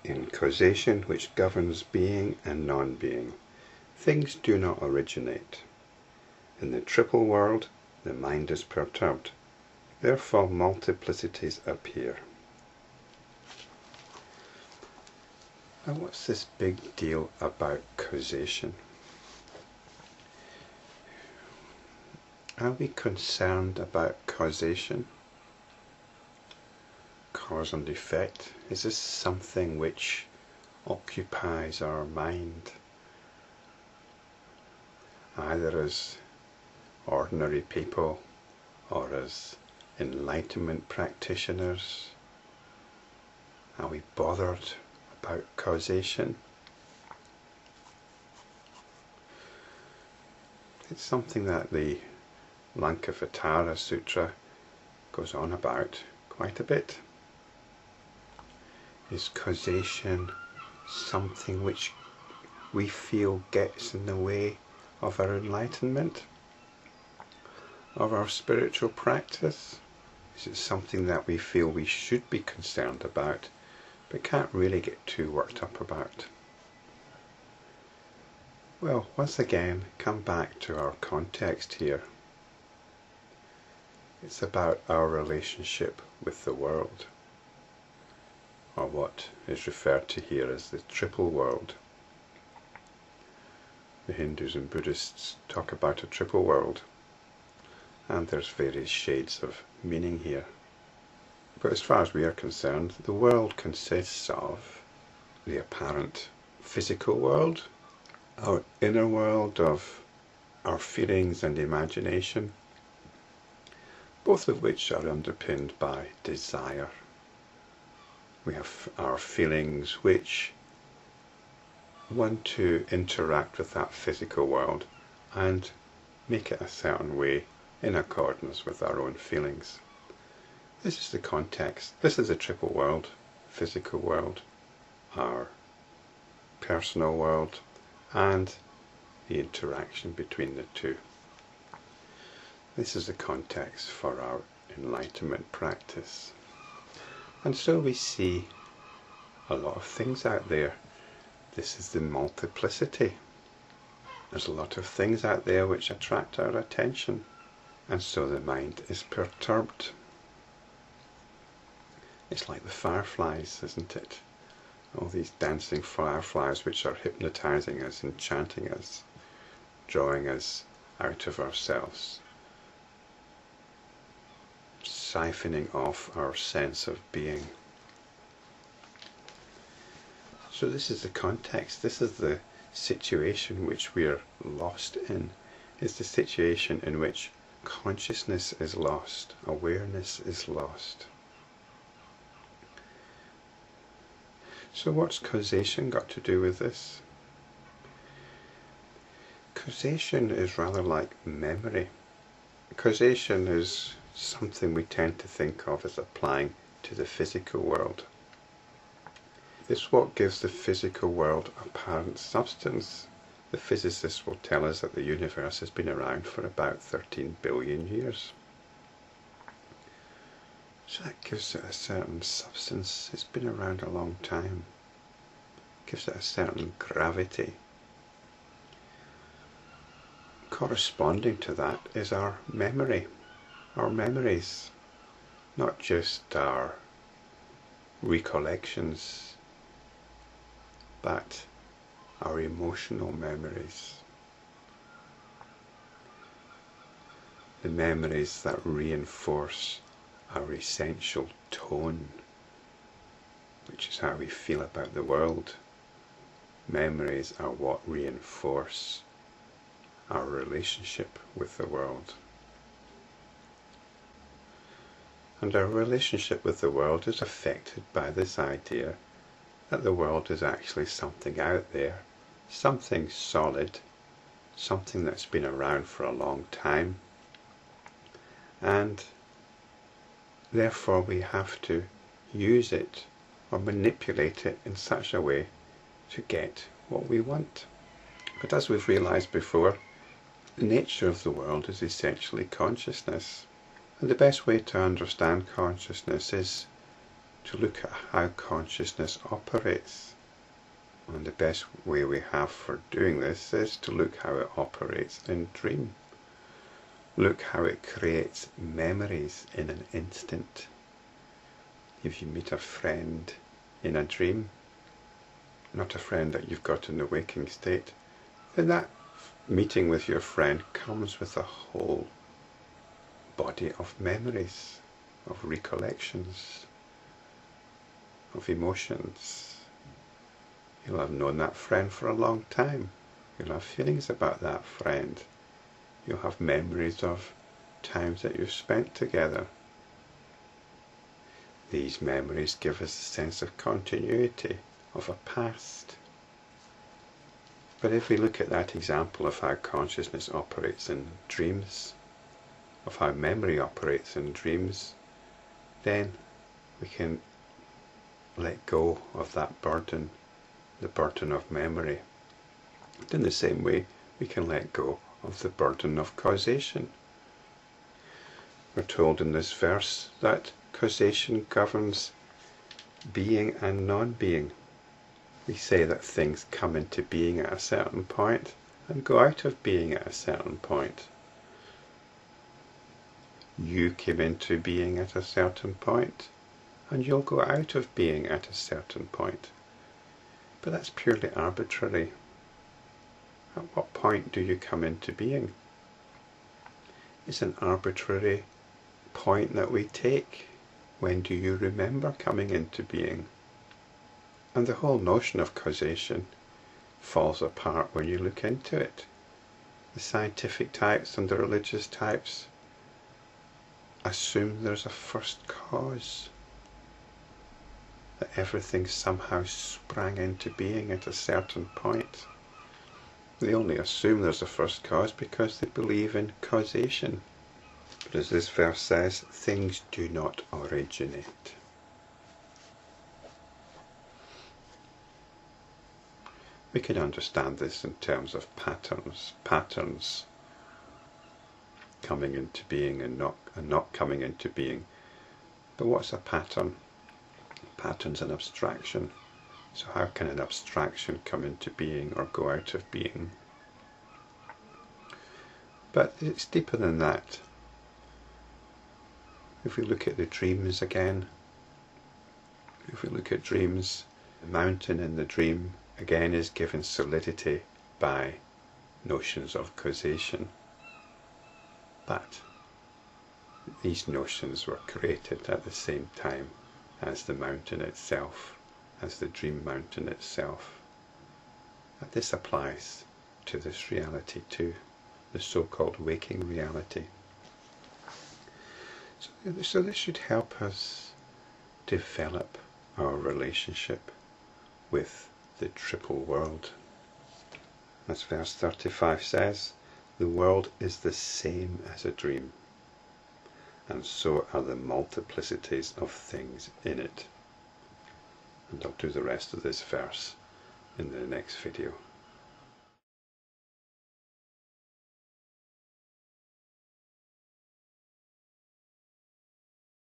In causation, which governs being and non-being, things do not originate. In the triple world, the mind is perturbed. Therefore, multiplicities appear. Now, what's this big deal about causation? Are we concerned about causation? Cause and effect? Is this something which occupies our mind, either as ordinary people or as enlightenment practitioners? Are we bothered about causation? It's something that the Lankavatara Sutra goes on about quite a bit. Is causation something which we feel gets in the way of our enlightenment, of our spiritual practice? Is it something that we feel we should be concerned about, but can't really get too worked up about? Well, once again, come back to our context here. It's about our relationship with the world, or what is referred to here as the triple world. The Hindus and Buddhists talk about a triple world, and there's various shades of meaning here. But as far as we are concerned, the world consists of the apparent physical world, our inner world of our feelings and imagination, both of which are underpinned by desire. We have our feelings which want to interact with that physical world and make it a certain way in accordance with our own feelings. This is the context. This is the triple world: physical world, our personal world, and the interaction between the two. This is the context for our enlightenment practice. And so we see a lot of things out there. This is the multiplicity. There's a lot of things out there which attract our attention, and so the mind is perturbed. It's like the fireflies, isn't it? All these dancing fireflies which are hypnotizing us, enchanting us, drawing us out of ourselves, siphoning off our sense of being. So this is the context, this is the situation which we are lost in. It's the situation in which consciousness is lost, awareness is lost. So what's causation got to do with this? Causation is rather like memory. Causation is something we tend to think of as applying to the physical world. It's what gives the physical world apparent substance. The physicists will tell us that the universe has been around for about 13 billion years. So that gives it a certain substance. It's been around a long time. Gives it a certain gravity. Corresponding to that is our memory. Our memories, not just our recollections, but our emotional memories. The memories that reinforce our essential tone, which is how we feel about the world. Memories are what reinforce our relationship with the world. And our relationship with the world is affected by this idea that the world is actually something out there, something solid, something that's been around for a long time, and therefore we have to use it or manipulate it in such a way to get what we want. But as we've realized before, the nature of the world is essentially consciousness. And the best way to understand consciousness is to to look at how consciousness operates. And the best way we have for doing this is to look how it operates in dream. Look how it creates memories in an instant. If you meet a friend in a dream, not a friend that you've got in the waking state, then that meeting with your friend comes with a whole body of memories, of recollections, of emotions. You'll have known that friend for a long time. You'll have feelings about that friend. You'll have memories of times that you've spent together. These memories give us a sense of continuity, of a past. But if we look at that example of how consciousness operates in dreams, of how memory operates in dreams, then we can let go of that burden, the burden of memory. In the same way, we can let go of the burden of causation. We're told in this verse that causation governs being and non-being. We say that things come into being at a certain point and go out of being at a certain point. You came into being at a certain point, and you'll go out of being at a certain point. But that's purely arbitrary. At what point do you come into being? It's an arbitrary point that we take. When do you remember coming into being? And the whole notion of causation falls apart when you look into it. The scientific types and the religious types assume there's a first cause, that everything somehow sprang into being at a certain point. They only assume there's a first cause because they believe in causation. But as this verse says, things do not originate. We can understand this in terms of patterns coming into being and not coming into being. But what's a pattern? A pattern's an abstraction. So how can an abstraction come into being or go out of being? But it's deeper than that. If we look at the dreams again, if we look at dreams, the mountain in the dream again is given solidity by notions of causation. But these notions were created at the same time as the mountain itself, as the dream mountain itself. And this applies to this reality too, the so-called waking reality. So this should help us develop our relationship with the triple world. As verse 35 says, the world is the same as a dream, and so are the multiplicities of things in it. And I'll do the rest of this verse in the next video.